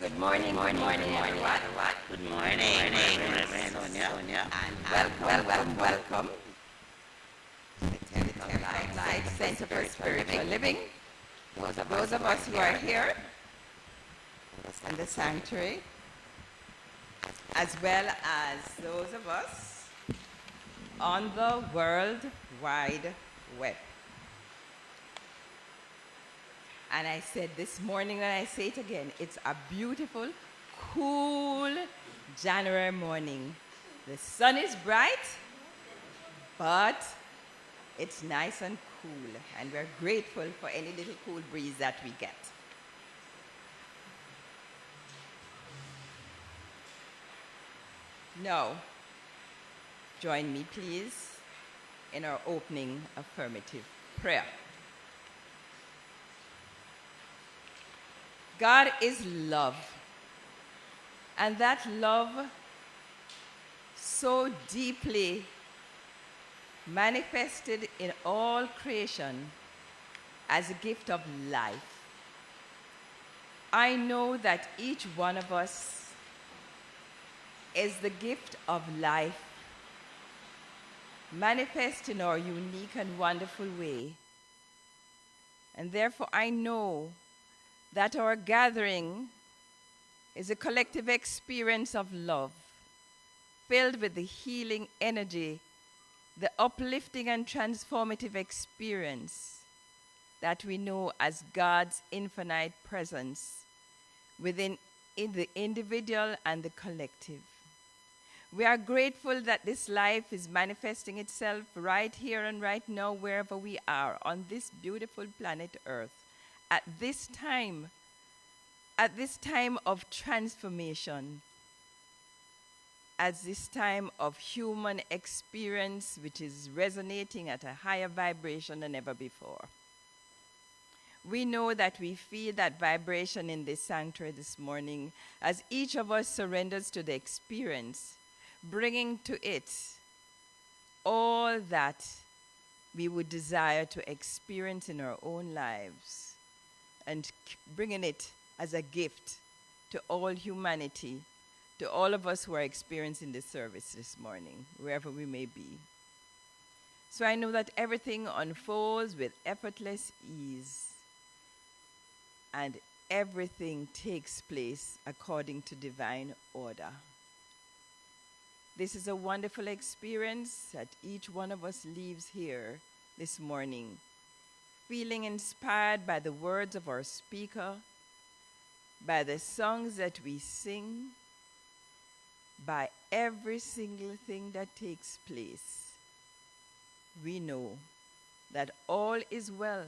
Good morning, everyone. Good morning, Rev Sonia. And welcome to the Technical Life Center for Spiritual Living. Those of us who are here in the sanctuary, as well as those of us on the World Wide Web. And I said this morning, and I say it again, it's a beautiful, cool January morning. The sun is bright, but it's nice and cool, and we're grateful for any little cool breeze that we get. Now, join me, please, in our opening affirmative prayer. God is love, and that love so deeply manifested in all creation as a gift of life. I know that each one of us is the gift of life, manifest in our unique and wonderful way. And therefore I know that our gathering is a collective experience of love, filled with the healing energy, the uplifting and transformative experience that we know as God's infinite presence within the individual and the collective. We are grateful that this life is manifesting itself right here and right now, wherever we are on this beautiful planet Earth. At this time of transformation, at this time of human experience which is resonating at a higher vibration than ever before. We know that we feel that vibration in this sanctuary this morning as each of us surrenders to the experience, bringing to it all that we would desire to experience in our own lives, and bringing it as a gift to all humanity, to all of us who are experiencing this service this morning, wherever we may be. So I know that everything unfolds with effortless ease, and everything takes place according to divine order. This is a wonderful experience that each one of us leaves here this morning, feeling inspired by the words of our speaker, by the songs that we sing, by every single thing that takes place. We know that all is well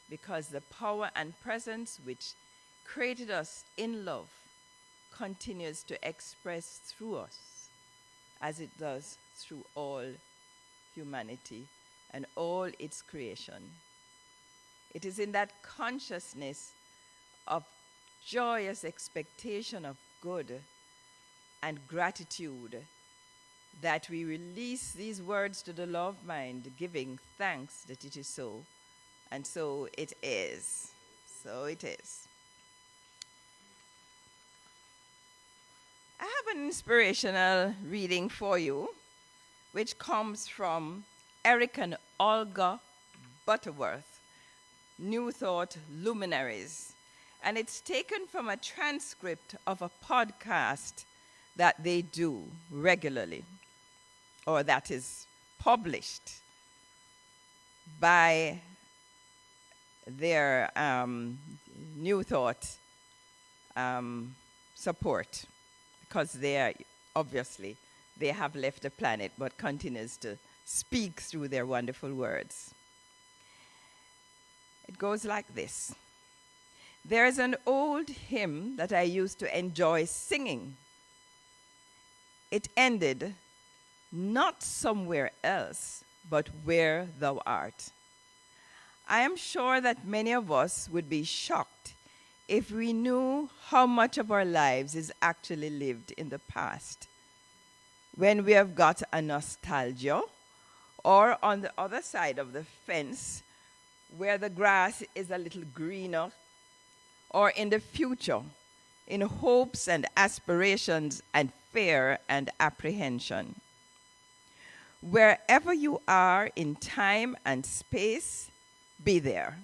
because the power and presence which created us in love continues to express through us as it does through all humanity and all its creation. It is in that consciousness of joyous expectation of good and gratitude that we release these words to the love mind, giving thanks that it is so, and so it is. So it is. I have an inspirational reading for you, which comes from Eric and Olga Butterworth, New Thought Luminaries. And it's taken from a transcript of a podcast that they do regularly, or that is published by their New Thought support, because they are, obviously, they have left the planet, but continues to speak through their wonderful words. It goes like this. There is an old hymn that I used to enjoy singing. It ended, not somewhere else, but where thou art. I am sure that many of us would be shocked if we knew how much of our lives is actually lived in the past, when we have got a nostalgia, or on the other side of the fence, where the grass is a little greener, or in the future, in hopes and aspirations and fear and apprehension. Wherever you are in time and space, be there.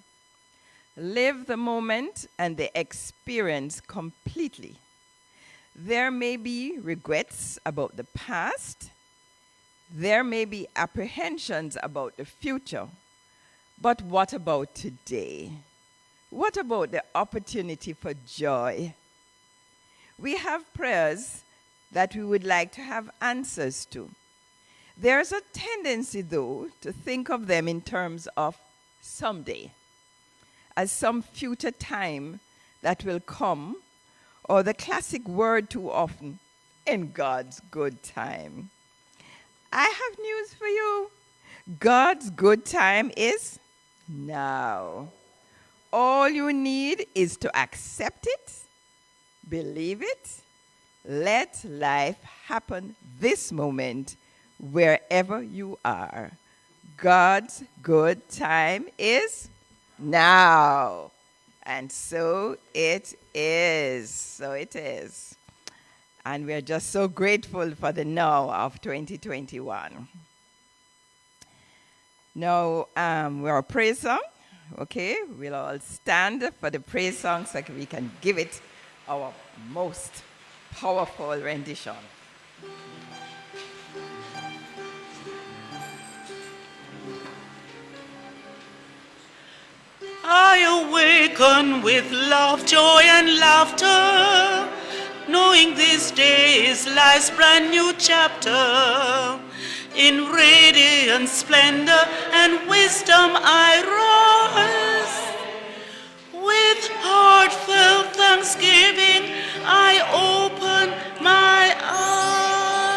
Live the moment and the experience completely. There may be regrets about the past. There may be apprehensions about the future. But what about today? What about the opportunity for joy? We have prayers that we would like to have answers to. There's a tendency, though, to think of them in terms of someday, as some future time that will come, or the classic word too often, in God's good time. I have news for you. God's good time is now. All you need is to accept it, believe it, let life happen this moment wherever you are. God's good time is now. And so it is. So it is. And we're just so grateful for the now of 2021. Now, we're a praise song. Okay, we'll all stand for the praise song so we can give it our most powerful rendition. I awaken with love, joy, and laughter, knowing this day is life's brand new chapter. In radiant splendor and wisdom I rise. With heartfelt thanksgiving I open my eyes.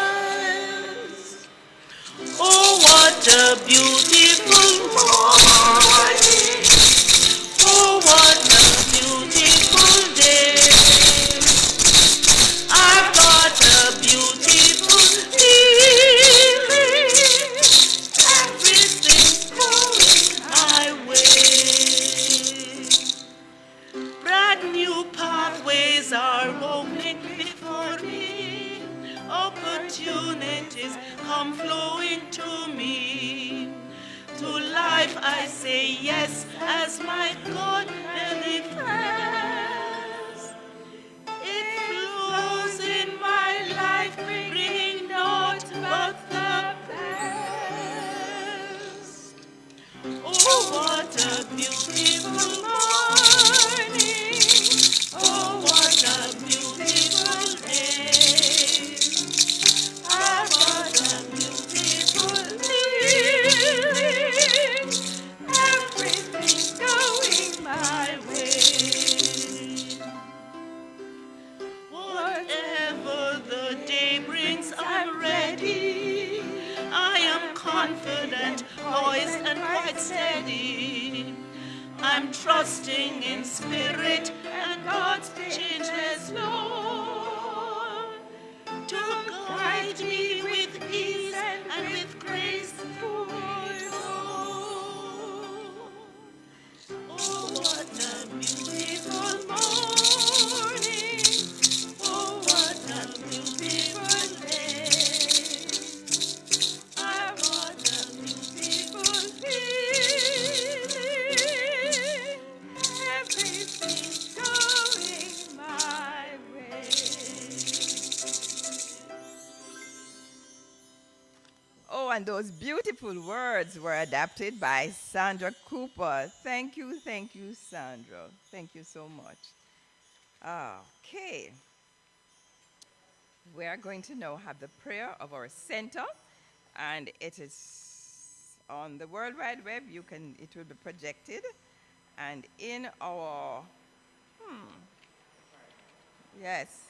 Oh, what a beautiful morning. Oh, what a beautiful day. I've got a beautiful feeling. Everything's going my way. Brand new pathways are opening before me. Opportunities come flowing to me. To life I say yes as my God manifests. It flows in my life, bringing naught but the best. Oh, what a beautiful morning. Oh, what a beautiful day. I've got a beautiful feeling. Everything's going my way. Whatever the day brings, I'm ready. I am confident, poised, and quite steady. I'm trusting in spirit and God's changeless law to guide me with ease and with grace for all. Oh, what a beautiful morning. Oh, what a beautiful day. I've got a beautiful feeling. Everything's going my way. Oh, and those beautiful words were adapted by Sandra Cooper. Thank you, Sandra. Thank you so much. Okay. We are going to now have the prayer of our center, and it is on the World Wide Web. It will be projected, and in our, yes,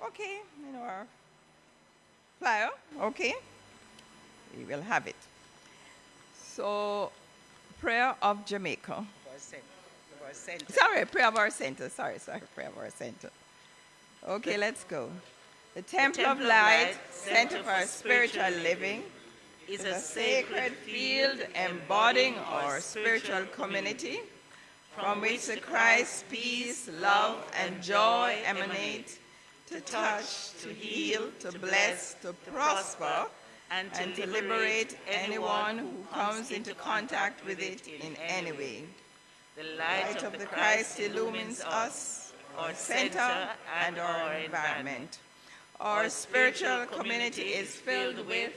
okay, in our flyer, okay, we will have it. So, prayer of Jamaica. Sorry, prayer of our center. Sorry, prayer of our center. Okay, let's go. The Temple of Light, Center for Spiritual Living, is a sacred field embodying our spiritual community, from which the Christ peace, love, and joy emanate, to touch, to heal, to bless, to prosper, and to liberate anyone who comes into contact with it in any way. The light of the Christ illumines us, our center, and our environment. Our spiritual community is filled with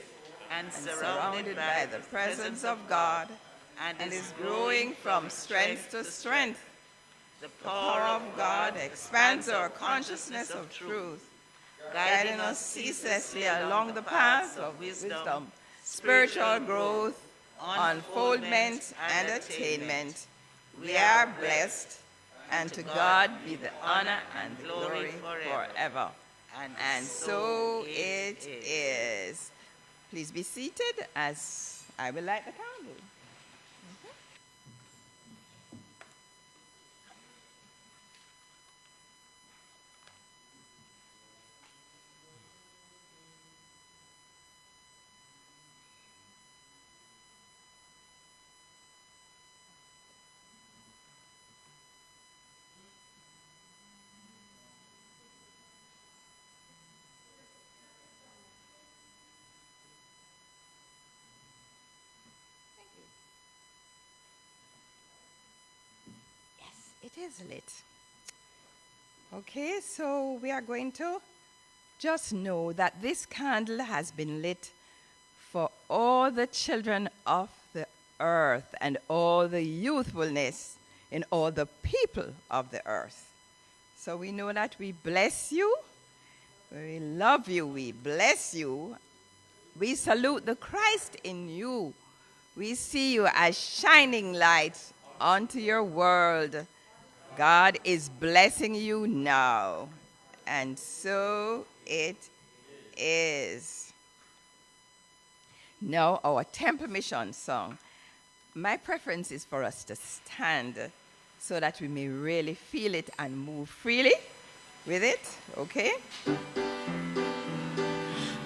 and surrounded by the presence of God and is growing from strength to strength. The power of God expands our consciousness of truth, guiding us ceaselessly along the path of wisdom, spiritual growth, unfoldment, and attainment. We are blessed, and to God be the honor and glory forever. And so it is. Please be seated as I will light the candle. It is lit. Okay, so we are going to just know that this candle has been lit for all the children of the earth and all the youthfulness in all the people of the earth. So we know that we bless you, we love you, we bless you. We salute the Christ in you. We see you as shining light unto your world. God is blessing you now, and so it is. Now, our Temple Mission song. My preference is for us to stand so that we may really feel it and move freely with it, okay?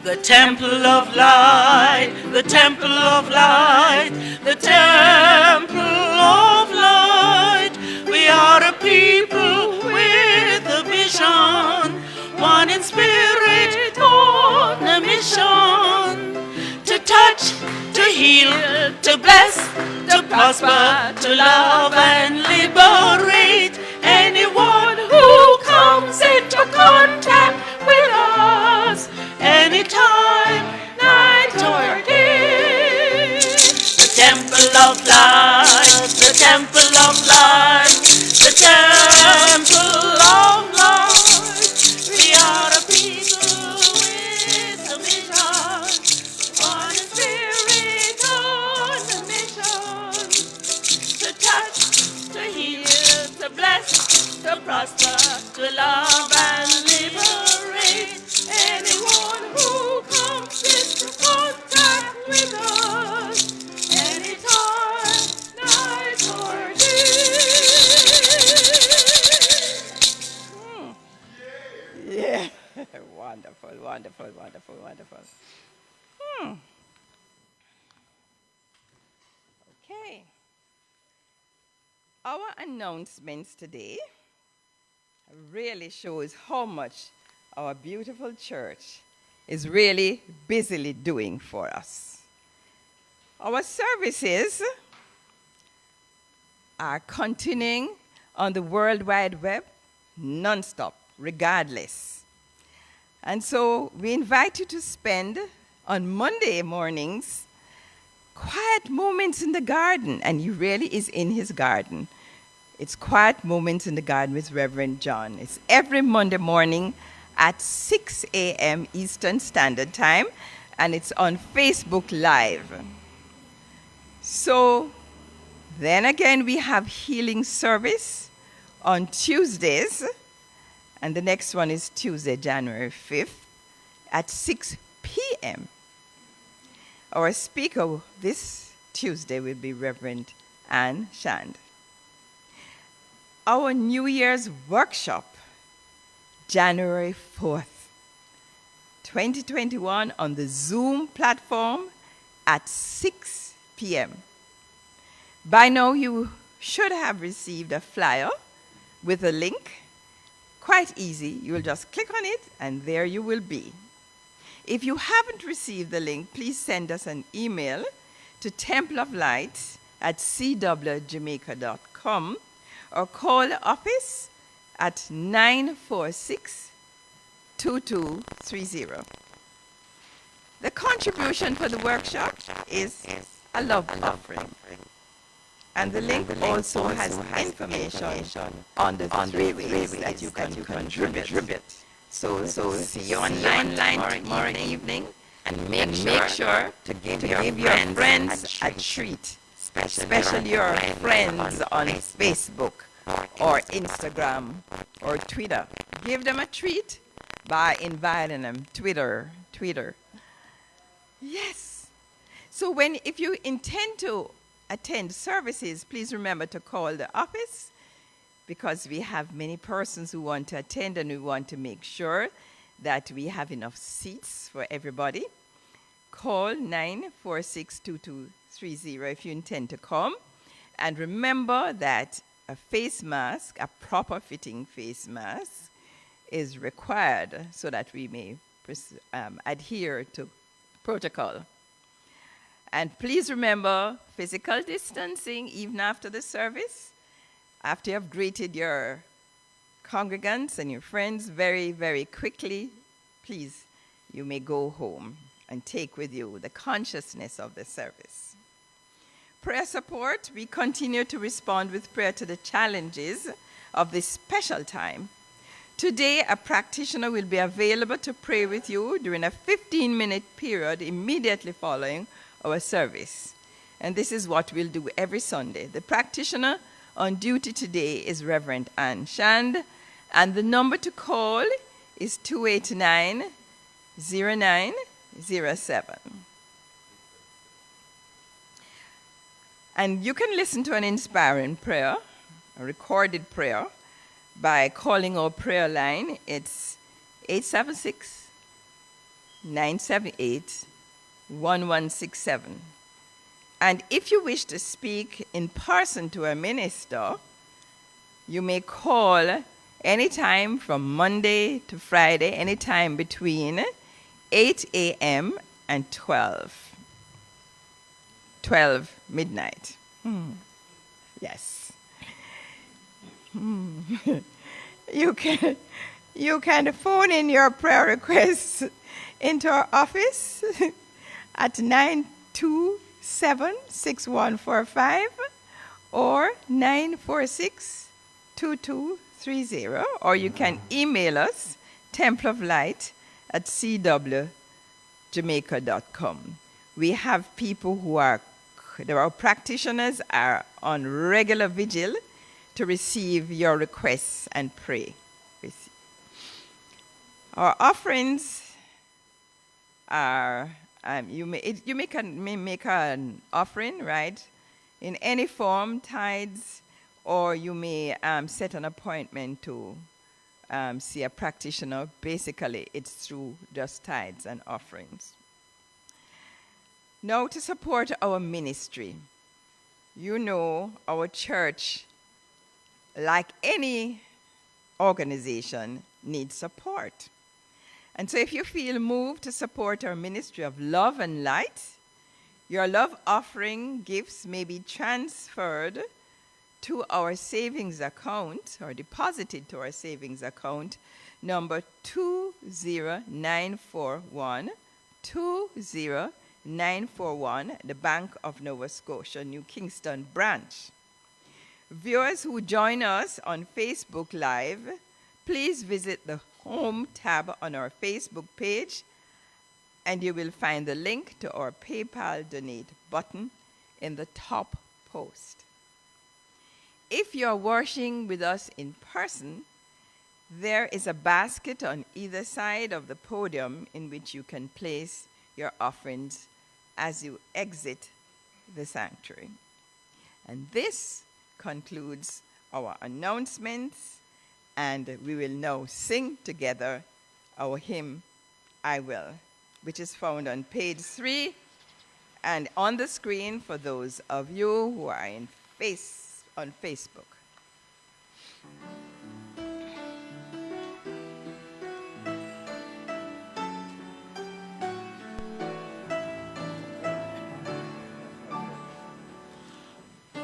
The temple of light, the temple of light, the temple of light. We are a people with a vision, one in spirit, on a mission. To touch, to heal, to bless, to prosper, to love and liberate anyone who comes into contact with us, anytime, night or day. The temple of light, the temple of light, the temple of light. We are a people with a mission, one in spirit on a mission. To touch, to heal, to bless, to prosper, to love and liberate anyone who comes into contact with us, anytime, night or day. Yeah, wonderful, wonderful, wonderful, wonderful. Okay. Our announcements today really shows how much our beautiful church is really busily doing for us. Our services are continuing on the World Wide Web non-stop, regardless. And so we invite you to spend on Monday mornings quiet moments in the garden, and he really is in his garden. It's Quiet Moments in the Garden with Rev John. It's every Monday morning at 6 a.m. Eastern Standard Time, and it's on Facebook Live. So then again, we have healing service on Tuesdays, and the next one is Tuesday, January 5th at 6 p.m. Our speaker this Tuesday will be Reverend Ann Shand. Our New Year's workshop, January 4th, 2021 on the Zoom platform at 6 p.m. By now you should have received a flyer with a link. Quite easy. You will just click on it, and there you will be. If you haven't received the link, please send us an email to templeoflight@cwjamaica.com or call the office at 946-2230. The contribution for the workshop is a love offering. And the link also has information on the three ways that you can contribute. So see you online tomorrow evening, and make sure to give your friends a treat, especially your friends on Facebook or Instagram or Twitter. Give them a treat by inviting them. Twitter. Yes. So if you intend to attend services, please remember to call the office, because we have many persons who want to attend, and we want to make sure that we have enough seats for everybody. Call 946-2230 if you intend to come. And remember that a face mask, a proper fitting face mask, is required so that we may adhere to protocol. And please remember physical distancing even after the service. After you have greeted your congregants and your friends very, very quickly, please, you may go home and take with you the consciousness of the service. Prayer support, we continue to respond with prayer to the challenges of this special time. Today, a practitioner will be available to pray with you during a 15-minute period immediately following our service. And this is what we'll do every Sunday. The practitioner on duty today is Reverend Ann Shand, and the number to call is 289-0907. And you can listen to an inspiring prayer, a recorded prayer, by calling our prayer line. It's 876-978-1167. And if you wish to speak in person to a minister, you may call anytime from Monday to Friday, anytime between 8 a.m. and 12 midnight. Yes. You can phone in your prayer requests into our office at 927-6145 or 946-2230, or you can email us templeoflight@cwjamaica.com. We have people who are practitioners are on regular vigil to receive your requests and pray. Our offerings are, you may make an offering, right, in any form, tithes, or you may set an appointment to see a practitioner. Basically, it's through just tithes and offerings. Now, to support our ministry, you know our church, like any organization, needs support. And so if you feel moved to support our ministry of love and light, your love offering gifts may be transferred to our savings account or deposited to our savings account number 20941, the Bank of Nova Scotia, New Kingston branch. Viewers who join us on Facebook Live, please visit the Home tab on our Facebook page, and you will find the link to our PayPal Donate button in the top post. If you're worshiping with us in person, there is a basket on either side of the podium in which you can place your offerings as you exit the sanctuary. And this concludes our announcements, and we will now sing together our hymn, I Will, which is found on page 3 and on the screen for those of you who are on Facebook.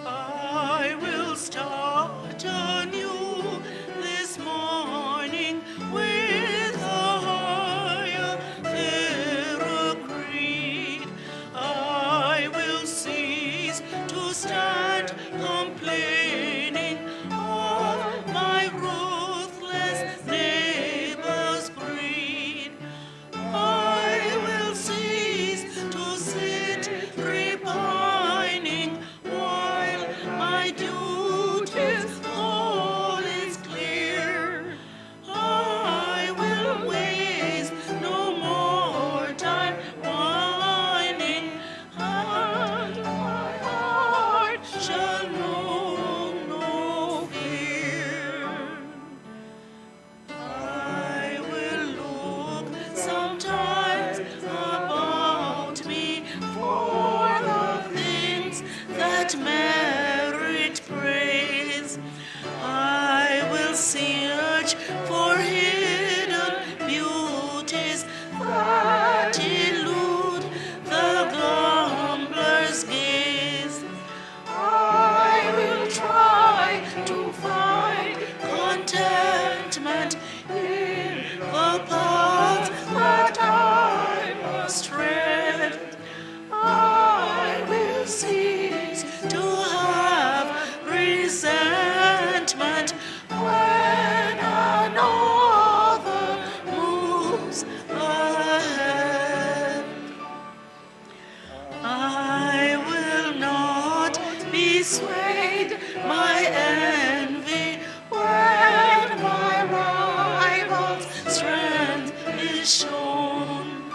I will start anew this morning with a higher, fairer creed. I will cease to stand complaining of my ruthless neighbor's greed. I will cease to sit repining while my duty's call is clear. I will waste no more time whining, and my heart shall know no fear. I will look sometimes about me for the things that merit praise. I will search for hidden beauties that elude the gambler's gaze. I will try to find contentment in the path that I must tread. I will cease to have resentment when another moves ahead. I will not be swayed by envy when my rival's strength is shown.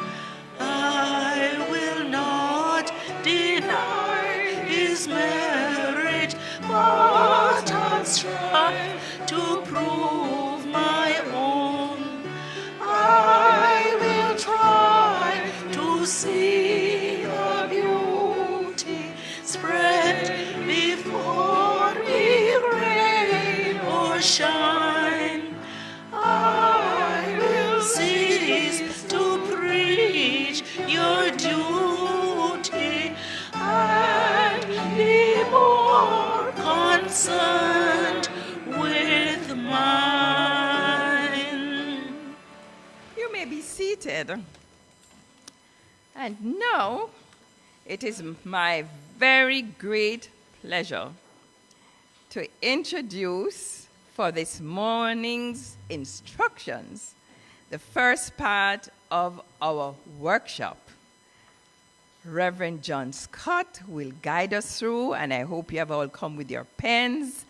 I will not deny his merit, but I'll strive to prove my own. I will try to see the beauty spread before me, rain or shine. I will cease to preach your duty and be more concerned with mine. You may be seated. And now, it is my very great pleasure to introduce for this morning's instructions the first part of our workshop. Rev John Scott will guide us through, and I hope you have all come with your pens.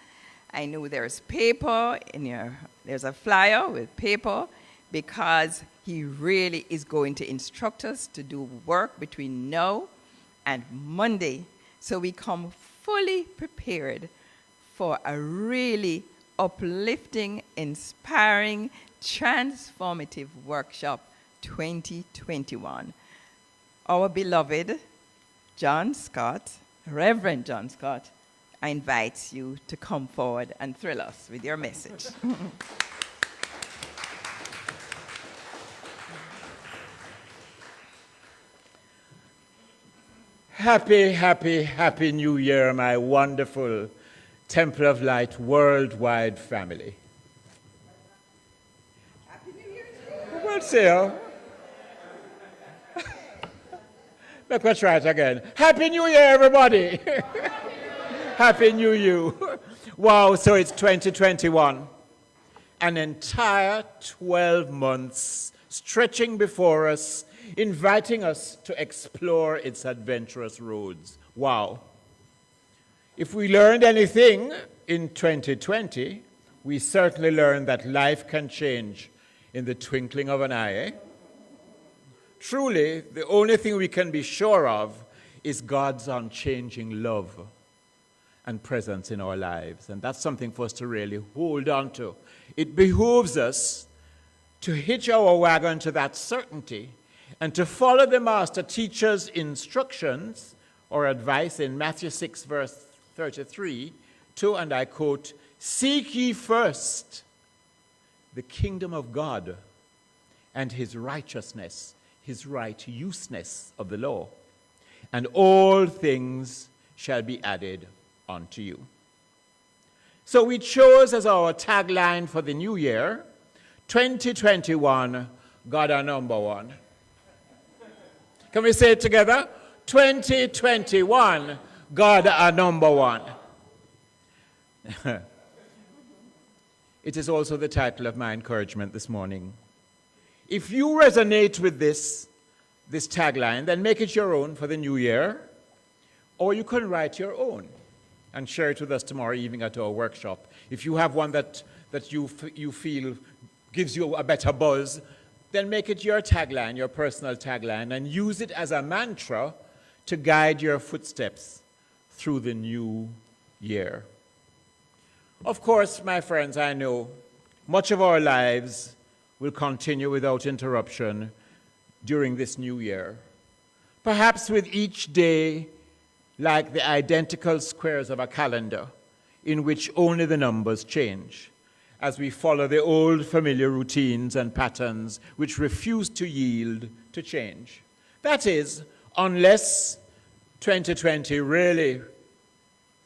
I know there's paper there's a flyer with paper, because he really is going to instruct us to do work between now and Monday, so we come fully prepared for a really uplifting, inspiring, transformative workshop 2021. Our beloved John Scott, Reverend John Scott, I invite you to come forward and thrill us with your message. Happy, happy, happy New Year, my wonderful Temple of Light worldwide family. Happy New Year to you. Well, see. Let us try it again. Happy New Year, everybody. Happy New You. Wow, so it's 2021. An entire 12 months stretching before us, inviting us to explore its adventurous roads. Wow. If we learned anything in 2020, we certainly learned that life can change in the twinkling of an eye. Eh? Truly, the only thing we can be sure of is God's unchanging love and presence in our lives. And that's something for us to really hold on to. It behooves us to hitch our wagon to that certainty and to follow the master teacher's instructions or advice in Matthew 6, verse 33, to, and I quote, "Seek ye first the kingdom of God and his righteousness, his righteousness of the law, and all things shall be added unto you." So we chose as our tagline for the new year, 2021, God are number one. Can we say it together? 2021, God are number one. It is also the title of my encouragement this morning. If you resonate with this tagline, then make it your own for the new year, or you can write your own and share it with us tomorrow evening at our workshop. If you have one that you feel gives you a better buzz, then make it your tagline, your personal tagline, and use it as a mantra to guide your footsteps through the new year. Of course, my friends, I know much of our lives will continue without interruption during this new year. Perhaps with each day like the identical squares of a calendar in which only the numbers change, as we follow the old familiar routines and patterns which refuse to yield to change. That is, unless 2020 really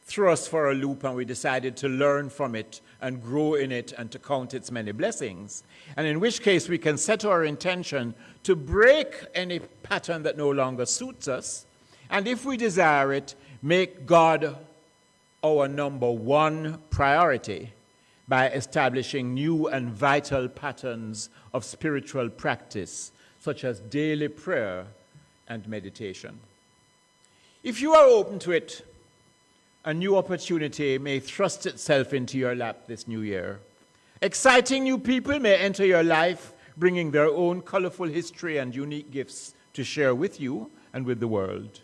threw us for a loop and we decided to learn from it and grow in it and to count its many blessings, and in which case we can set our intention to break any pattern that no longer suits us, and if we desire it, make God our number one priority by establishing new and vital patterns of spiritual practice, such as daily prayer and meditation. If you are open to it, a new opportunity may thrust itself into your lap this new year. Exciting new people may enter your life, bringing their own colorful history and unique gifts to share with you and with the world.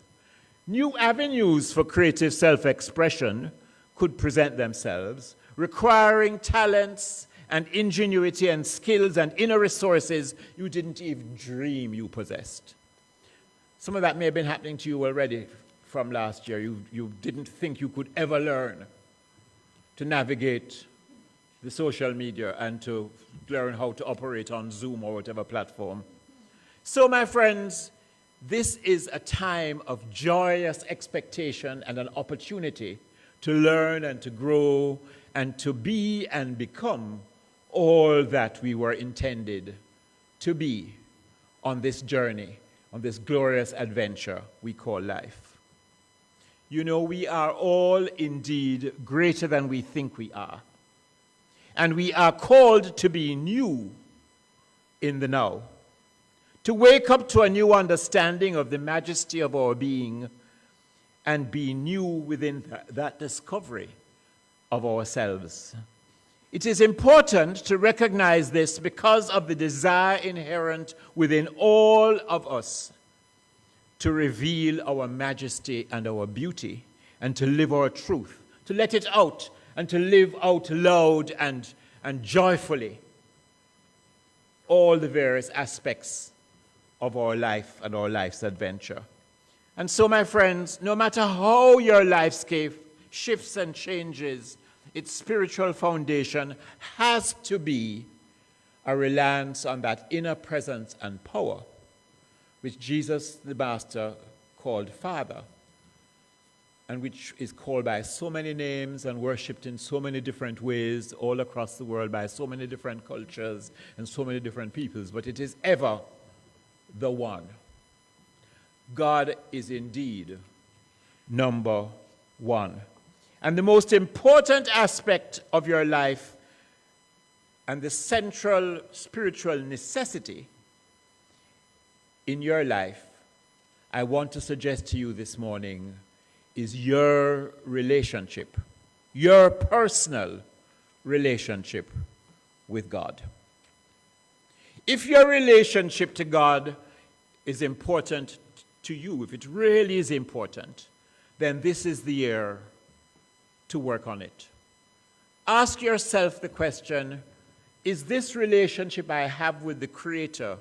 New avenues for creative self-expression could present themselves, requiring talents and ingenuity and skills and inner resources you didn't even dream you possessed. Some of that may have been happening to you already from last year. You didn't think you could ever learn to navigate the social media and to learn how to operate on Zoom or whatever platform. So, my friends, this is a time of joyous expectation and an opportunity to learn and to grow and to be and become all that we were intended to be on this journey, on this glorious adventure we call life. You know, we are all indeed greater than we think we are. And we are called to be new in the now, to wake up to a new understanding of the majesty of our being and be new within that discovery of ourselves. It is important to recognize this because of the desire inherent within all of us to reveal our majesty and our beauty and to live our truth, to let it out and to live out loud and joyfully all the various aspects of our life and our life's adventure. And so, my friends, no matter how your lifescape shifts and changes, its spiritual foundation has to be a reliance on that inner presence and power which Jesus the Master called Father, and which is called by so many names and worshipped in so many different ways all across the world by so many different cultures and so many different peoples, but it is ever the one. God is indeed number one. And the most important aspect of your life and the central spiritual necessity in your life, I want to suggest to you this morning, is your relationship, your personal relationship with God. If your relationship to God is important to you, if it really is important, then this is the year to work on it. Ask yourself the question, is this relationship I have with the Creator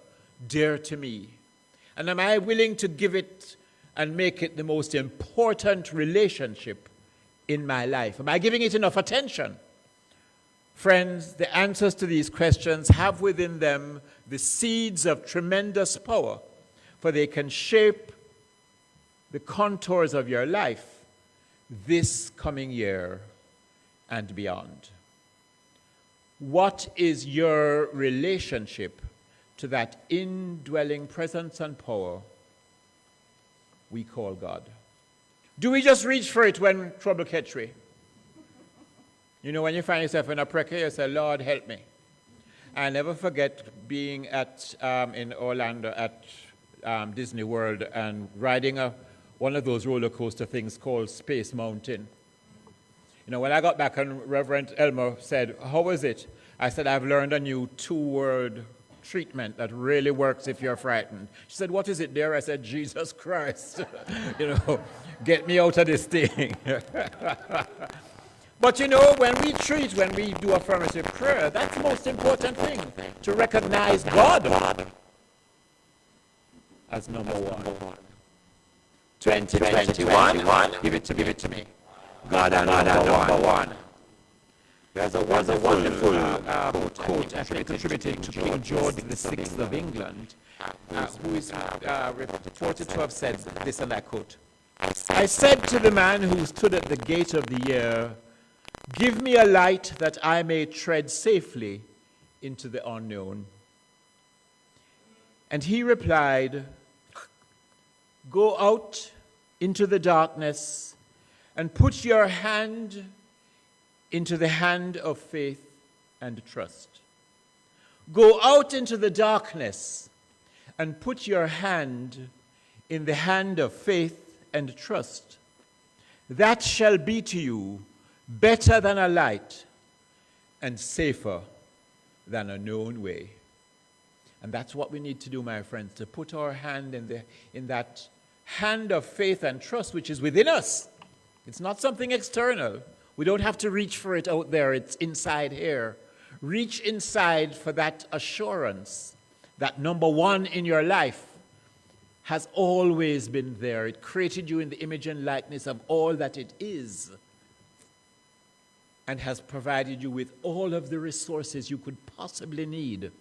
dear to me? And am I willing to give it and make it the most important relationship in my life? Am I giving it enough attention? Friends, the answers to these questions have within them the seeds of tremendous power, for they can shape the contours of your life this coming year and beyond. What is your relationship to that indwelling presence and power we call God? Do we just reach for it when trouble catch we? You know, when you find yourself in a prekey, you say, Lord, help me. I never forget being in Orlando at Disney World and riding one of those roller coaster things called Space Mountain. You know, when I got back and Reverend Elmer said, how was it? I said, I've learned a new 2-word treatment that really works if you're frightened. She said, what is it, dear? I said, Jesus Christ. You know, get me out of this thing. But you know, when we do affirmative prayer, that's the most important thing, to recognize God as number one. 2021, give it to me. God and number one. There's a wonderful quote attributed to King George VI of England, who is reported to have said this, and I quote, I said to the man who stood at the gate of the year, give me a light that I may tread safely into the unknown. And he replied, go out into the darkness and put your hand into the hand of faith and trust. Go out into the darkness and put your hand in the hand of faith and trust. That shall be to you better than a light and safer than a known way. And that's what we need to do, my friends, to put our hand in that hand of faith and trust which is within us. It's not something external. We don't have to reach for it out there. It's inside here. Reach inside for that assurance that number one in your life has always been there. It created you in the image and likeness of all that it is, and has provided you with all of the resources you could possibly need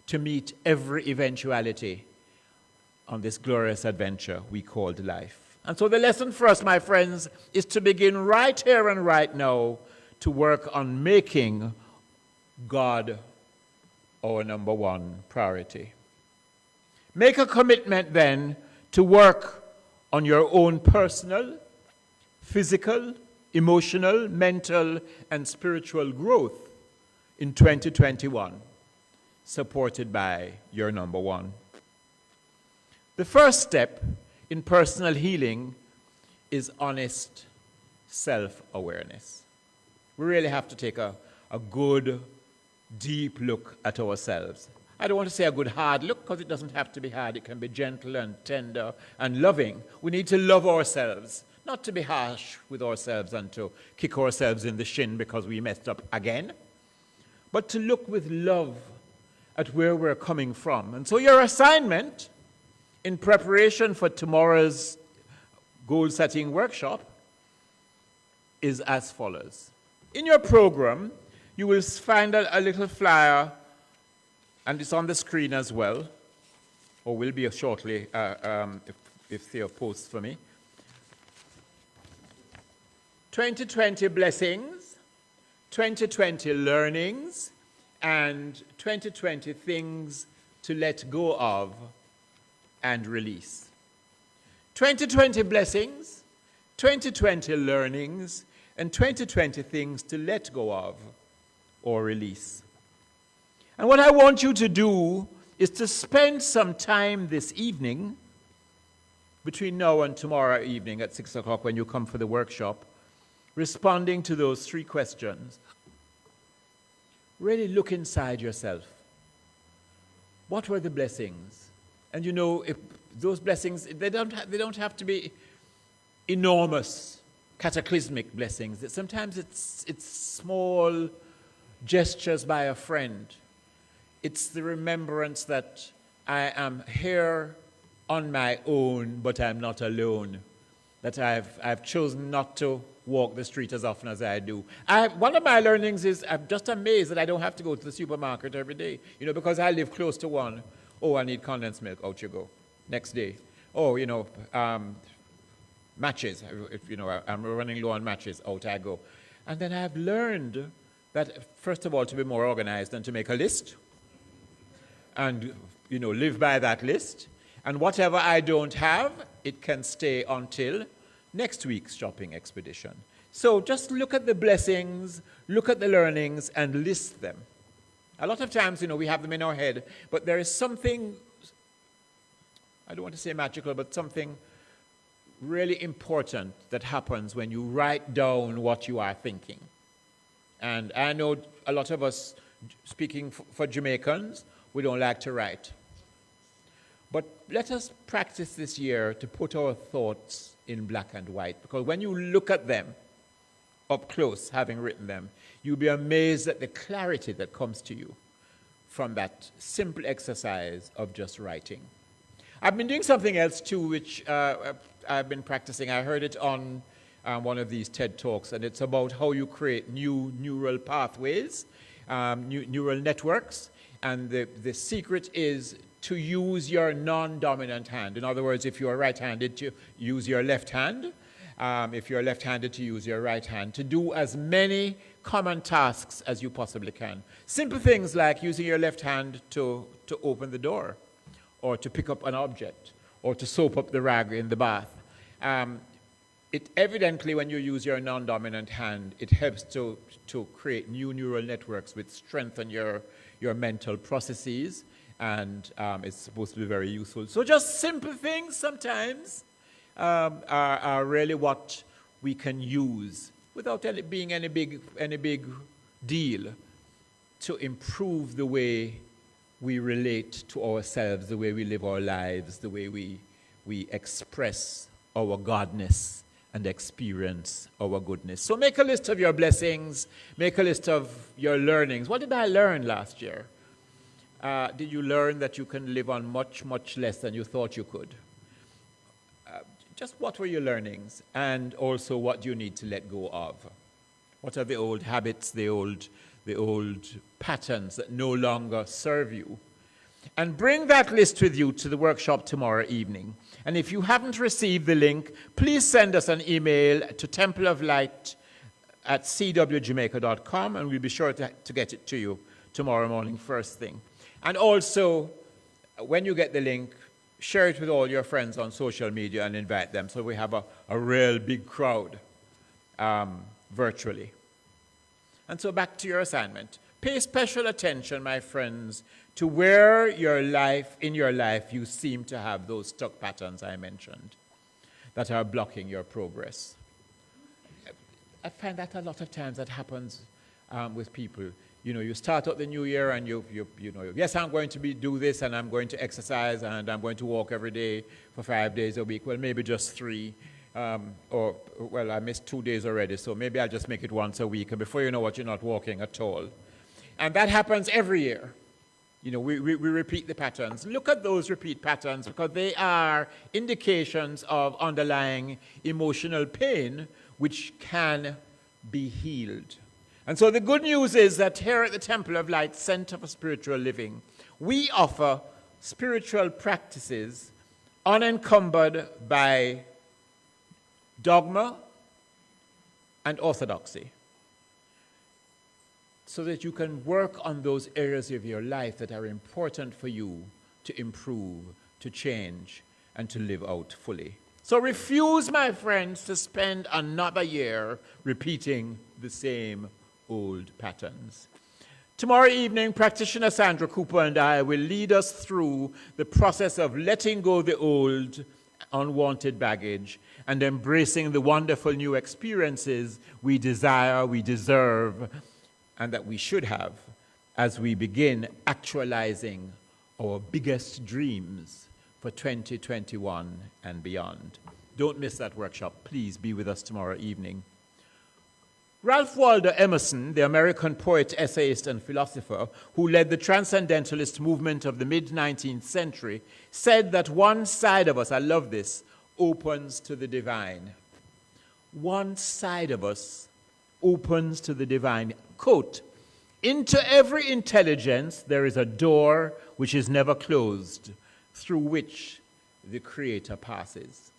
to meet every eventuality on this glorious adventure we called life. And so the lesson for us, my friends, is to begin right here and right now to work on making God our number one priority. Make a commitment then to work on your own personal, physical, emotional, mental, and spiritual growth in 2021, supported by your number one. The first step in personal healing is honest self-awareness. We really have to take a good, deep look at ourselves. I don't want to say a good hard look, because it doesn't have to be hard. It can be gentle and tender and loving. We need to love ourselves, not to be harsh with ourselves and to kick ourselves in the shin because we messed up again, but to look with love at where we're coming from. And so your assignment in preparation for tomorrow's goal-setting workshop is as follows. In your program, you will find a little flyer, and it's on the screen as well, or will be shortly if Theo posts for me. 2020 blessings, 2020 learnings, and 2020 things to let go of and release. 2020 blessings, 2020 learnings, and 2020 things to let go of or release. And what I want you to do is to spend some time this evening, between now and tomorrow evening at 6 o'clock when you come for the workshop, responding to those 3 questions. Really look inside yourself. What were the blessings? And you know, if those blessings, they don't have to be enormous, cataclysmic blessings. Sometimes it's small gestures by a friend. It's the remembrance that I am here on my own, but I'm not alone. That I've chosen not to walk the street as often as I do. One of my learnings is I'm just amazed that I don't have to go to the supermarket every day, because I live close to one. Oh, I need condensed milk. Out you go. Next day. Oh, matches. I'm running low on matches. Out I go. And then I've learned that, first of all, to be more organized and to make a list and, live by that list. And whatever I don't have, it can stay until next week's shopping expedition. So just look at the blessings, look at the learnings, and list them. A lot of times, we have them in our head, but there is something, I don't want to say magical, but something really important that happens when you write down what you are thinking. And I know a lot of us, speaking for Jamaicans, we don't like to write. But let us practice this year to put our thoughts in black and white, because when you look at them up close, having written them, you'll be amazed at the clarity that comes to you from that simple exercise of just writing. I've been doing something else too, which I've been practicing. I heard it on one of these TED Talks, and it's about how you create new neural pathways, neural networks, and the secret is to use your non-dominant hand. In other words, if you're right-handed, to use your left hand. If you're left-handed, to use your right hand, to do as many common tasks as you possibly can. Simple things like using your left hand to open the door, or to pick up an object, or to soap up the rag in the bath. It evidently, when you use your non-dominant hand, it helps to create new neural networks which strengthen your mental processes, and it's supposed to be very useful. So just simple things sometimes are really what we can use without being any big deal to improve the way we relate to ourselves, the way we live our lives, the way we express our godness and experience our goodness. So make a list of your blessings, make a list of your learnings. What did I learn last year? Did you learn that you can live on much, much less than you thought you could? Just what were your learnings? And also what do you need to let go of? What are the old habits, the old patterns that no longer serve you? And bring that list with you to the workshop tomorrow evening. And if you haven't received the link, please send us an email to templeoflight@cwjamaica.com, and we'll be sure to get it to you tomorrow morning first thing. And also, when you get the link, share it with all your friends on social media and invite them so we have a real big crowd virtually. And so back to your assignment. Pay special attention, my friends, to where in your life you seem to have those stuck patterns I mentioned that are blocking your progress. I find that a lot of times that happens with people. You start out the new year and you yes, I'm going to do this, and I'm going to exercise, and I'm going to walk every day for 5 days a week. Well, maybe just 3. I missed 2 days already, so maybe I'll just make it once a week. And before you know what, you're not walking at all. And that happens every year. We repeat the patterns. Look at those repeat patterns, because they are indications of underlying emotional pain which can be healed. And so the good news is that here at the Temple of Light Center for Spiritual Living, we offer spiritual practices unencumbered by dogma and orthodoxy, so that you can work on those areas of your life that are important for you to improve, to change, and to live out fully. So refuse, my friends, to spend another year repeating the same old patterns. Tomorrow evening, practitioner Sandra Cooper and I will lead us through the process of letting go the old, unwanted baggage and embracing the wonderful new experiences we desire, we deserve, and that we should have as we begin actualizing our biggest dreams for 2021 and beyond. Don't miss that workshop. Please be with us tomorrow evening. Ralph Waldo Emerson, the American poet, essayist, and philosopher who led the transcendentalist movement of the mid-19th century, said that one side of us, I love this, opens to the divine. one side of us opens to the divine. Quote, into every intelligence there is a door which is never closed, through which the Creator passes.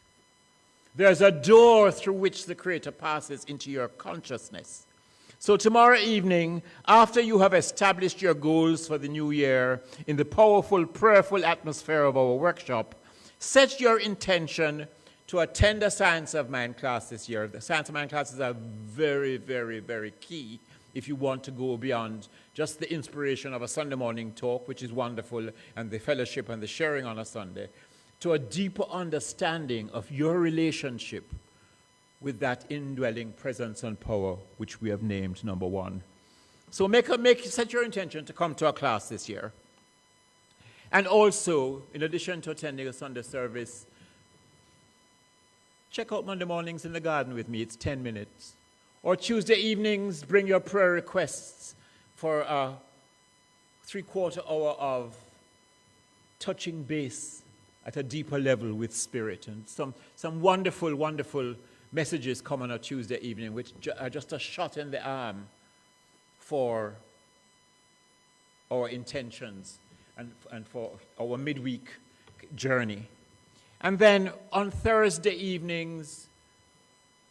There's a door through which the Creator passes into your consciousness. So tomorrow evening, after you have established your goals for the new year in the powerful, prayerful atmosphere of our workshop, set your intention to attend a Science of Mind class this year. The Science of Mind classes are very, very, very key if you want to go beyond just the inspiration of a Sunday morning talk, which is wonderful, and the fellowship and the sharing on a Sunday, to a deeper understanding of your relationship with that indwelling presence and power, which we have named number one. So set your intention to come to a class this year. And also, in addition to attending a Sunday service, check out Monday mornings in the garden with me. It's 10 minutes. Or Tuesday evenings, bring your prayer requests for a 3/4 hour of touching base at a deeper level with Spirit. And some wonderful, wonderful messages come on a Tuesday evening, which are just a shot in the arm for our intentions and for our midweek journey. And then on Thursday evenings,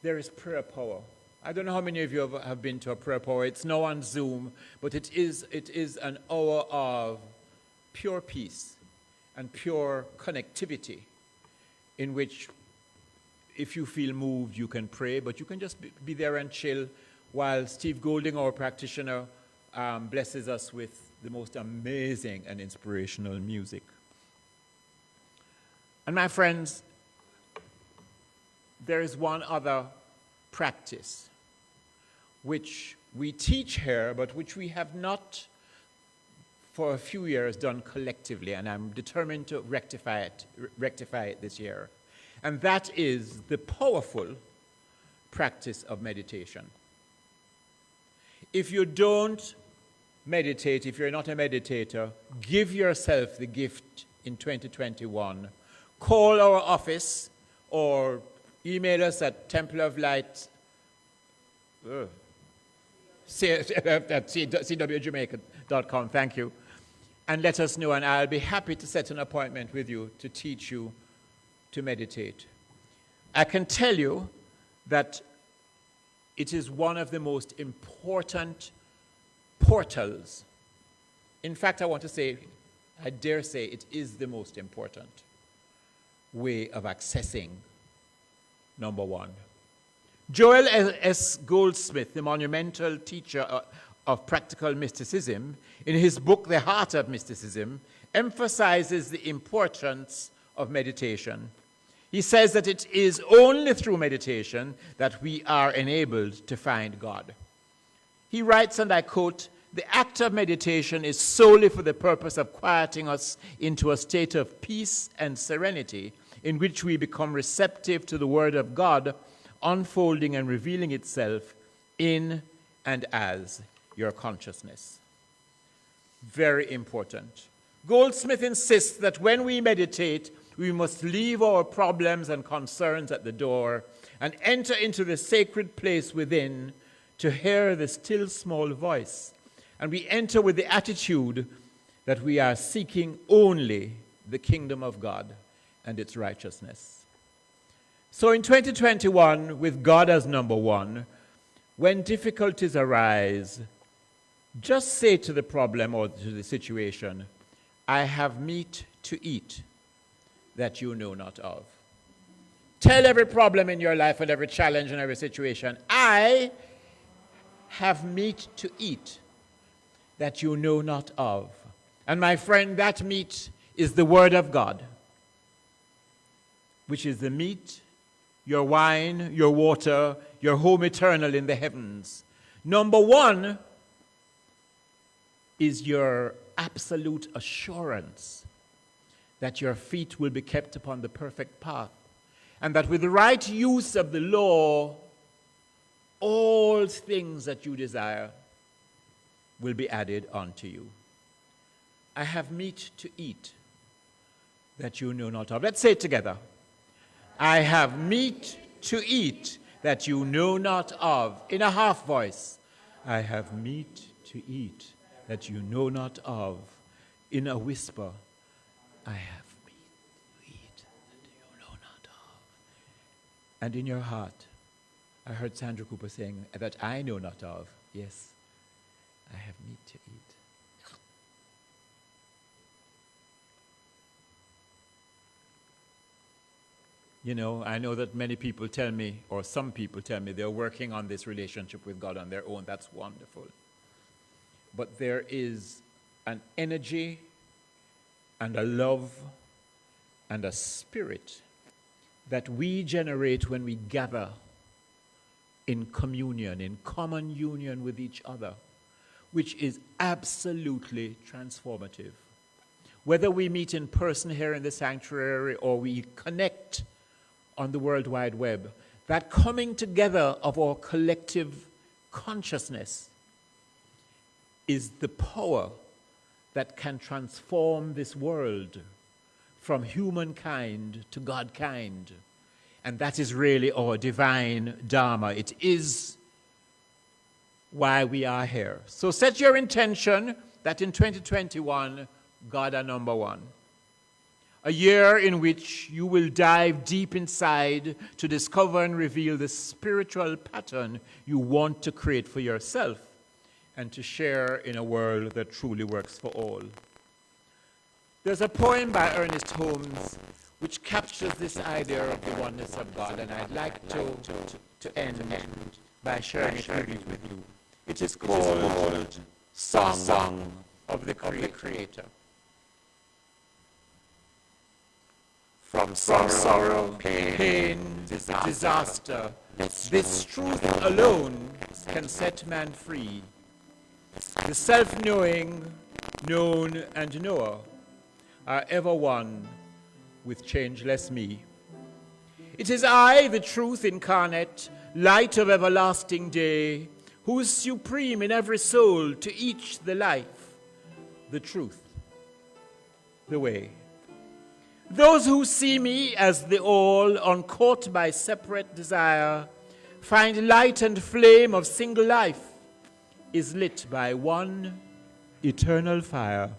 there is prayer power. I don't know how many of you have been to a prayer power. It's now on Zoom, but it is an hour of pure peace and pure connectivity in which, if you feel moved, you can pray, but you can just be there and chill while Steve Golding, our practitioner, blesses us with the most amazing and inspirational music. And my friends, there is one other practice which we teach here, but which we have not for a few years done collectively, and I'm determined to rectify it this year. And that is the powerful practice of meditation. If you don't meditate, if you're not a meditator, give yourself the gift in 2021. Call our office or email us at Temple of Light at cwjamaica.com. Thank you. And let us know, and I'll be happy to set an appointment with you to teach you to meditate. I can tell you that it is one of the most important portals. In fact, I dare say it is the most important way of accessing number one. Joel S. Goldsmith, the monumental teacher of practical mysticism, in his book, The Heart of Mysticism, emphasizes the importance of meditation. He says that it is only through meditation that we are enabled to find God. He writes, and I quote, "The act of meditation is solely for the purpose of quieting us into a state of peace and serenity in which we become receptive to the Word of God, unfolding and revealing itself in and as your consciousness." Very important. Goldsmith insists that when we meditate, we must leave our problems and concerns at the door and enter into the sacred place within to hear the still small voice. And we enter with the attitude that we are seeking only the kingdom of God and its righteousness. So in 2021, with God as number one, when difficulties arise, just say to the problem or to the situation, "I have meat to eat that you know not of." Tell every problem in your life and every challenge and every situation, "I have meat to eat that you know not of." And my friend, that meat is the Word of God, which is the meat, your wine, your water, your home eternal in the heavens. Number one is your absolute assurance that your feet will be kept upon the perfect path, and that with the right use of the law, all things that you desire will be added unto you. I have meat to eat that you know not of. Let's say it together. I have meat to eat that you know not of. In a half voice, I have meat to eat that you know not of. In a whisper, I have meat to eat that you know not of. And in your heart, I heard Sandra Cooper saying that I know not of. Yes, I have meat to eat. You know, I know that many people tell me, or some people tell me, they're working on this relationship with God on their own. That's wonderful. But there is an energy and a love and a spirit that we generate when we gather in communion, in common union with each other, which is absolutely transformative. Whether we meet in person here in the sanctuary or we connect on the World Wide Web, that coming together of our collective consciousness is the power that can transform this world from humankind to Godkind. And that is really our divine Dharma. It is why we are here. So set your intention that in 2021, God are number one. A year in which you will dive deep inside to discover and reveal the spiritual pattern you want to create for yourself and to share in a world that truly works for all. There's a poem by Ernest Holmes which captures this idea of the oneness of God, and I'd like to end by sharing it with you. It is called Song of the Creator. From sorrow, pain, disaster, this truth alone can set man free. The self-knowing, known, and knower are ever one with changeless me. It is I, the truth incarnate, light of everlasting day, who is supreme in every soul, to each the life, the truth, the way. Those who see me as the all, uncaught by separate desire, find light and flame of single life is lit by one eternal fire.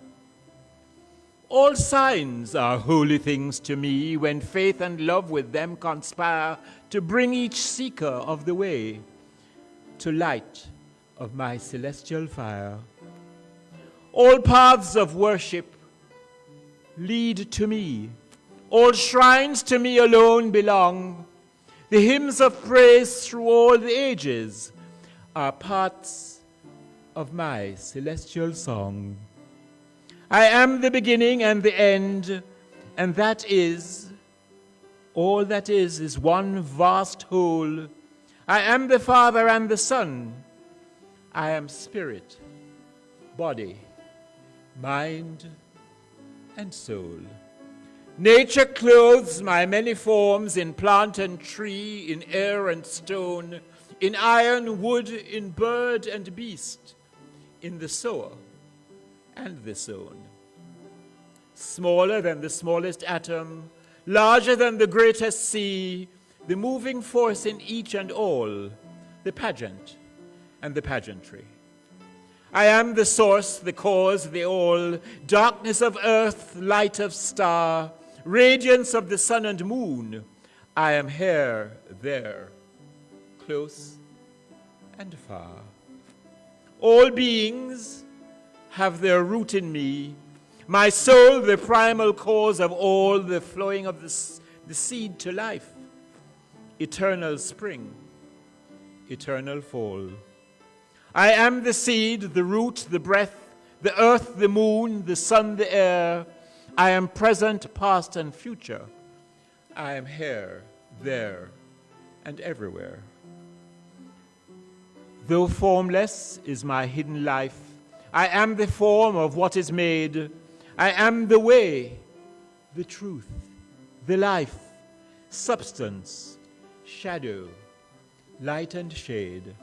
All signs are holy things to me when faith and love with them conspire to bring each seeker of the way to light of my celestial fire. All paths of worship lead to me. All shrines to me alone belong. The hymns of praise through all the ages are parts of my celestial song. I am the beginning and the end, and that is, all that is one vast whole. I am the Father and the Son. I am spirit, body, mind, and soul. Nature clothes my many forms in plant and tree, in air and stone, in iron, wood, in bird and beast, in the sower and the sown. Smaller than the smallest atom, larger than the greatest sea, the moving force in each and all, the pageant and the pageantry. I am the source, the cause, the all, darkness of earth, light of star, radiance of the sun and moon. I am here, there, close and far. All beings have their root in me. My soul, the primal cause of all, the flowing of the seed to life. Eternal spring, eternal fall. I am the seed, the root, the breath, the earth, the moon, the sun, the air. I am present, past, and future. I am here, there, and everywhere. Though formless is my hidden life, I am the form of what is made. I am the way, the truth, the life, substance, shadow, light and shade.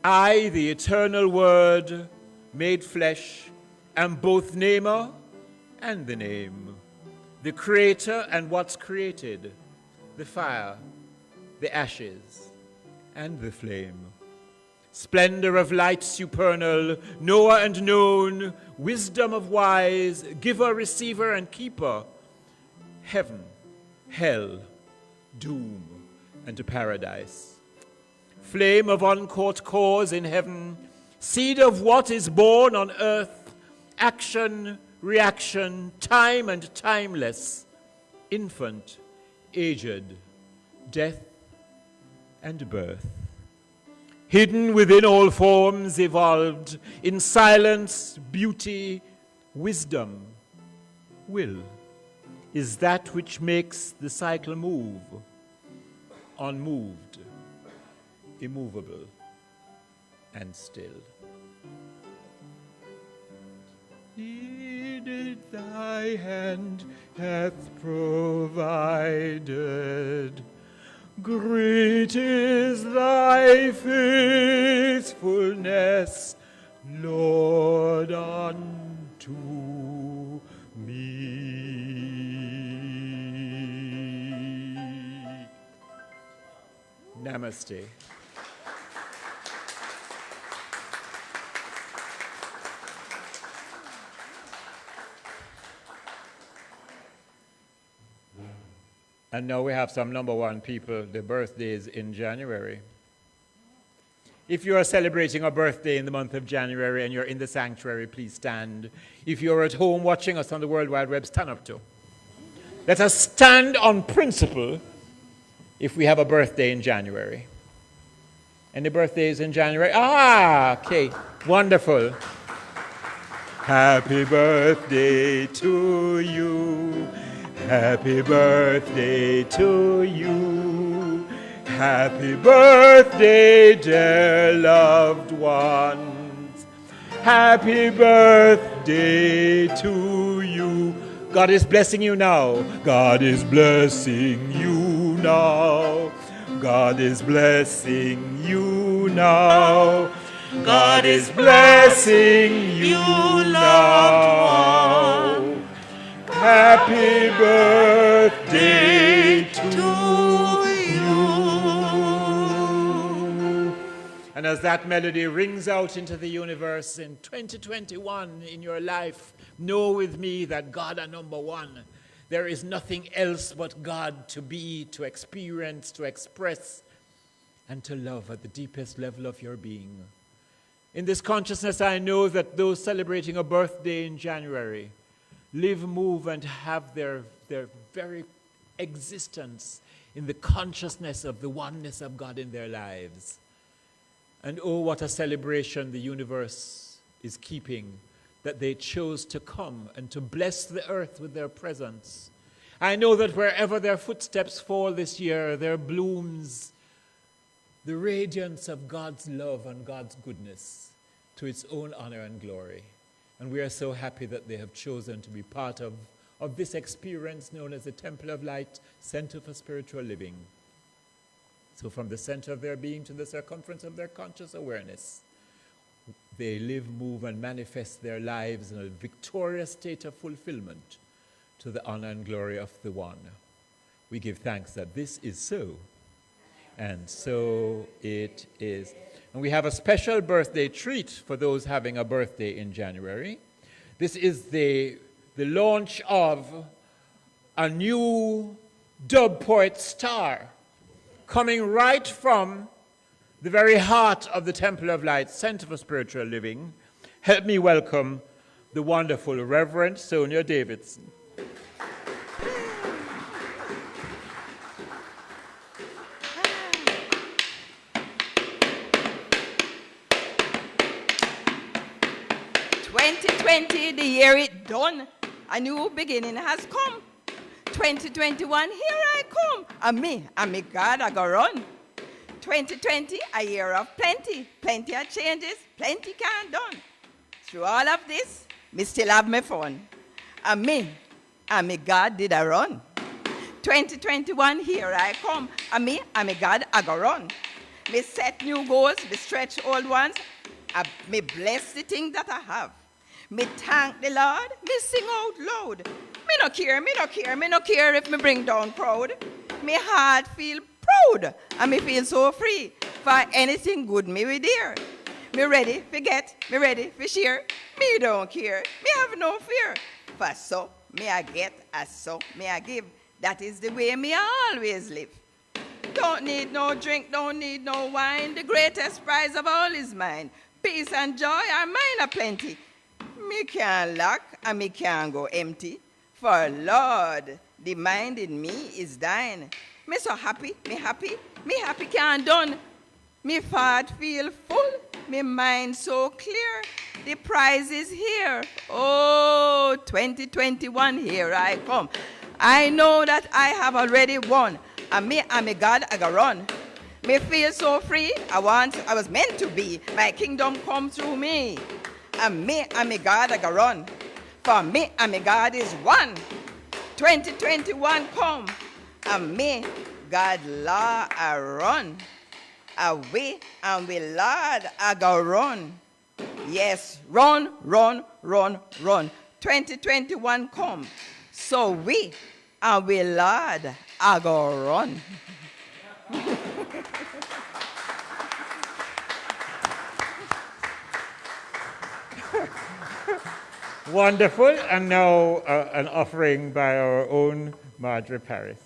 I, the eternal Word, made flesh, am both namer and the name, the creator and what's created, the fire the ashes, and the flame. Splendor of light supernal, knower and known, wisdom of wise, giver, receiver, and keeper, heaven, hell, doom, and paradise. Flame of uncaught cause in heaven, seed of what is born on earth, action, reaction, time and timeless, infant, aged, death and birth. Hidden within all forms, evolved in silence, beauty, wisdom, will, is that which makes the cycle move, unmoved, immovable, and still. Needed thy hand hath provided. Great is thy faithfulness, Lord, unto me. Namaste. And now we have some number one people, the birthdays in January. If you are celebrating a birthday in the month of January and you're in the sanctuary, please stand. If you're at home watching us on the World Wide Web, stand up too. Let us stand on principle if we have a birthday in January. Any birthdays in January? Okay, wonderful. Happy birthday to you. Happy birthday to you. Happy birthday, dear loved ones. Happy birthday to you. God is blessing you now. God is blessing you now. God is blessing you now. God is blessing you now. Happy birthday to you. And as that melody rings out into the universe in 2021 in your life, know with me that God are number one. There is nothing else but God to be, to experience, to express, and to love at the deepest level of your being. In this consciousness, I know that those celebrating a birthday in January live, move, and have their very existence in the consciousness of the oneness of God in their lives. And oh, what a celebration the universe is keeping, that they chose to come and to bless the earth with their presence. I know that wherever their footsteps fall this year, there blooms the radiance of God's love and God's goodness to its own honor and glory. And we are so happy that they have chosen to be part of this experience known as the Temple of Light, Center for Spiritual Living. So from the center of their being to the circumference of their conscious awareness, they live, move, and manifest their lives in a victorious state of fulfillment to the honor and glory of the One. We give thanks that this is so, and so it is. And we have a special birthday treat for those having a birthday in January. This is the launch of a new dub poet star coming right from the very heart of the Temple of Light, Center for Spiritual Living. Help me welcome the wonderful Rev Sonia Davidson. 2020, the year it done. A new beginning has come. 2021, here I come. And me God, I go run. 2020, a year of plenty. Plenty of changes, plenty can done. Through all of this, me still have my fun. And me God, did I run. 2021, here I come. And me God, I go run. Me set new goals, me stretch old ones. Me bless the thing that I have. Me thank the Lord, me sing out loud. Me no care if me bring down crowd. Me heart feel proud proud and me feel so free. For anything good me with dear. Me ready for get, me ready for share. Me don't care, me have no fear. For so me I get, as so me I give. That is the way me I always live. Don't need no drink, don't need no wine. The greatest prize of all is mine. Peace and joy are mine aplenty. Me can't lack and me can't go empty. For Lord, the mind in me is thine. Me so happy, me happy can't done. Me heart feel full, me mind so clear. The prize is here. Oh, 2021, here I come. I know that I have already won. And me and me God, I go run. Me feel so free, I was meant to be. My kingdom come through me. And me God, I go run. For me and me God is one. 2021 come. And me, God, law, I run. Away and we, Lord, I go run. Yes, run, run, run, run. 2021 come. So we and we, Lord, I go run. Wonderful. And now an offering by our own Marjorie Paris.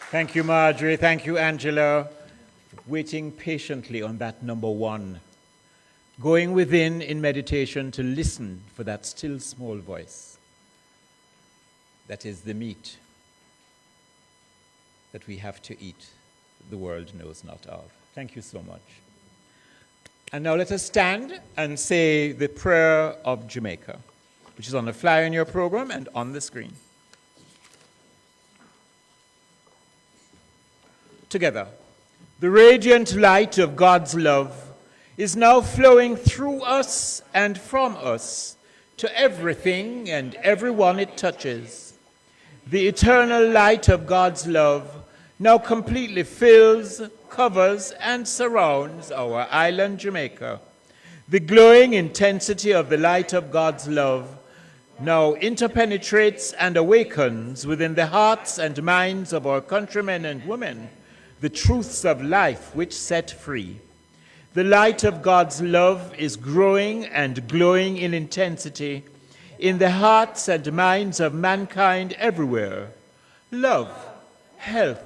Thank you, Marjorie. Thank you, Angela. Waiting patiently on that number one. Going within in meditation to listen for that still small voice. That is the meat that we have to eat, the world knows not of. Thank you so much. And now let us stand and say the prayer of Jamaica, which is on the flyer in your program and on the screen. Together, the radiant light of God's love is now flowing through us and from us to everything and everyone it touches. The eternal light of God's love now completely fills, covers, and surrounds our island Jamaica. The glowing intensity of the light of God's love now interpenetrates and awakens within the hearts and minds of our countrymen and women the truths of life which set free. The light of God's love is growing and glowing in intensity in the hearts and minds of mankind everywhere. Love, health,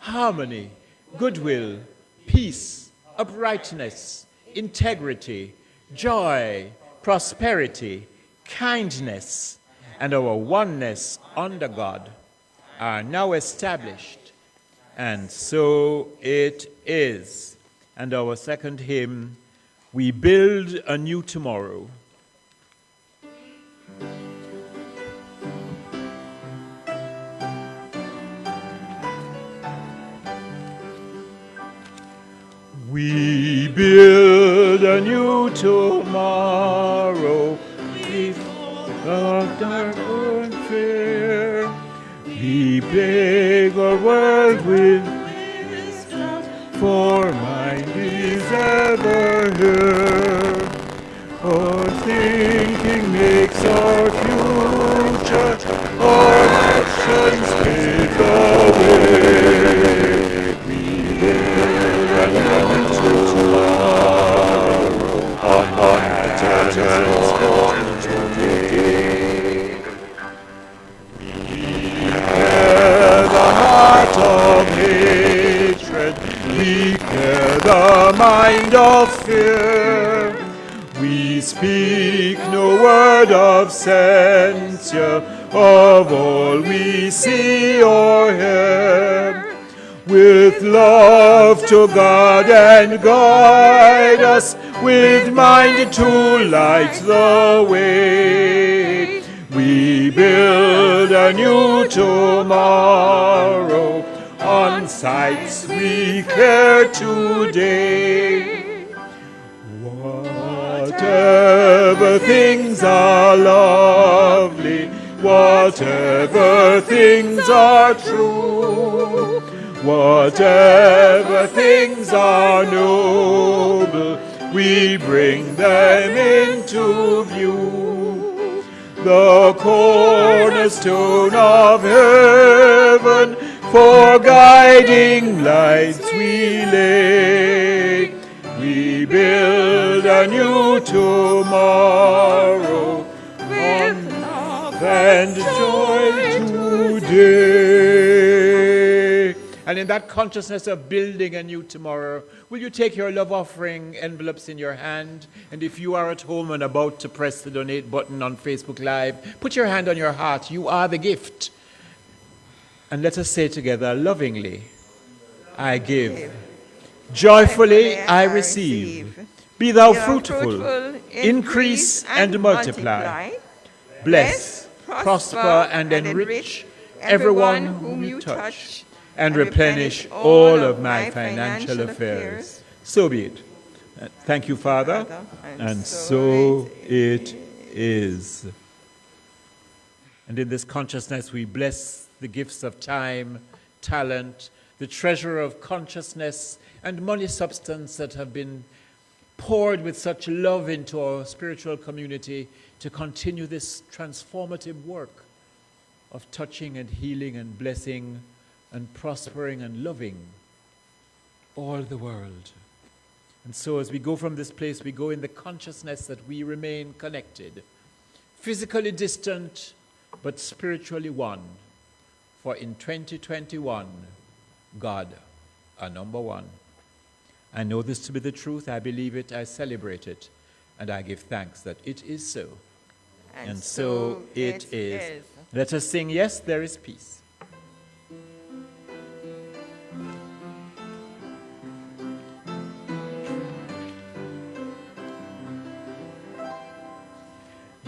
harmony, goodwill, peace, uprightness, integrity, joy, prosperity, kindness, and our oneness under God are now established. And so it is. And our second hymn, We Build a New Tomorrow. We build a new tomorrow, of dark and fair. We beg our world with wisdom, for mind is ever here. Our thinking makes our future, our actions pave the way. We build a new tomorrow on matters born today. We care the heart of hatred, we care the mind of fear. We speak no word of censure of all we see or hear. With love to God and guide us, with mind to light the way. We build a new tomorrow on sights we care today. Whatever things are lovely, whatever things are true, whatever things are noble, we bring them into view. The cornerstone of heaven, for guiding lights we lay. We build a new tomorrow on love and joy today. And in that consciousness of building a new tomorrow, will you take your love offering envelopes in your hand? And if you are at home and about to press the donate button on Facebook Live, put your hand on your heart. You are the gift. And let us say together, lovingly, I give. Joyfully I receive. Be thou fruitful, increase and multiply. Bless, prosper and enrich everyone whom you touch, and replenish all of my financial affairs. So be it. Thank you, Father, and so it is. And in this consciousness, we bless the gifts of time, talent, the treasure of consciousness, and money substance that have been poured with such love into our spiritual community to continue this transformative work of touching and healing and blessing and prospering and loving all the world. And so as we go from this place, we go in the consciousness that we remain connected, physically distant, but spiritually one. For in 2021, God are number one. I know this to be the truth. I believe it. I celebrate it. And I give thanks that it is so. And so it is. Let us sing, Yes, There is Peace.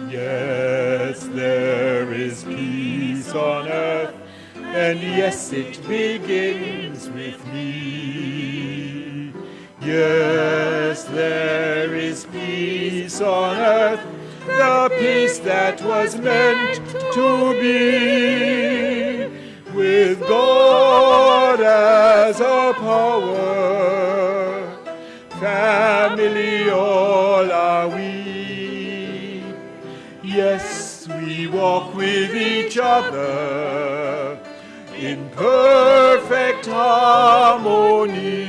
Yes, there is peace on earth, and yes, it begins with me. Yes, there is peace on earth, the peace that was meant to be. With God as our power, family all are we. Yes, we walk with each other in perfect harmony.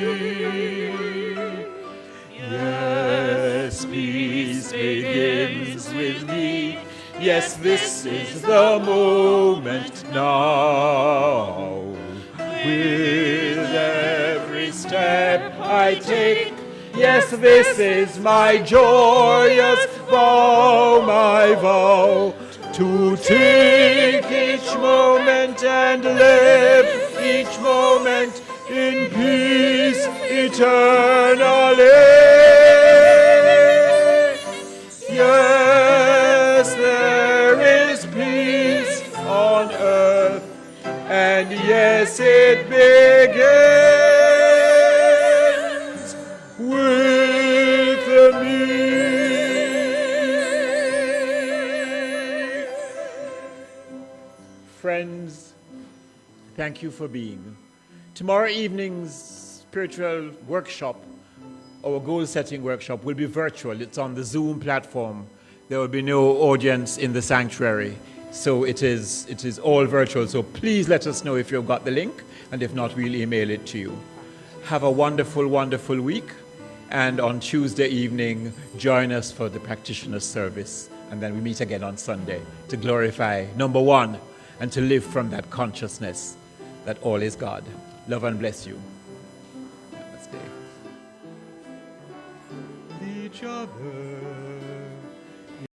Yes, peace begins with me. Yes, this is the moment now. With every step I take, yes, this is my joyous vow, my vow, to take each moment and live each moment in peace eternally. Yes, there is peace on earth, and yes, it begins with me. Friends, thank you for being. Tomorrow evening's spiritual workshop, our goal-setting workshop, will be virtual. It's on the Zoom platform. There will be no audience in the sanctuary. So it is all virtual. So please let us know if you've got the link, and if not, we'll email it to you. Have a wonderful, wonderful week. And on Tuesday evening, join us for the practitioner's service. And then we meet again on Sunday to glorify, number one, and to live from that consciousness that all is God. Love and bless you. Namaste. Each other.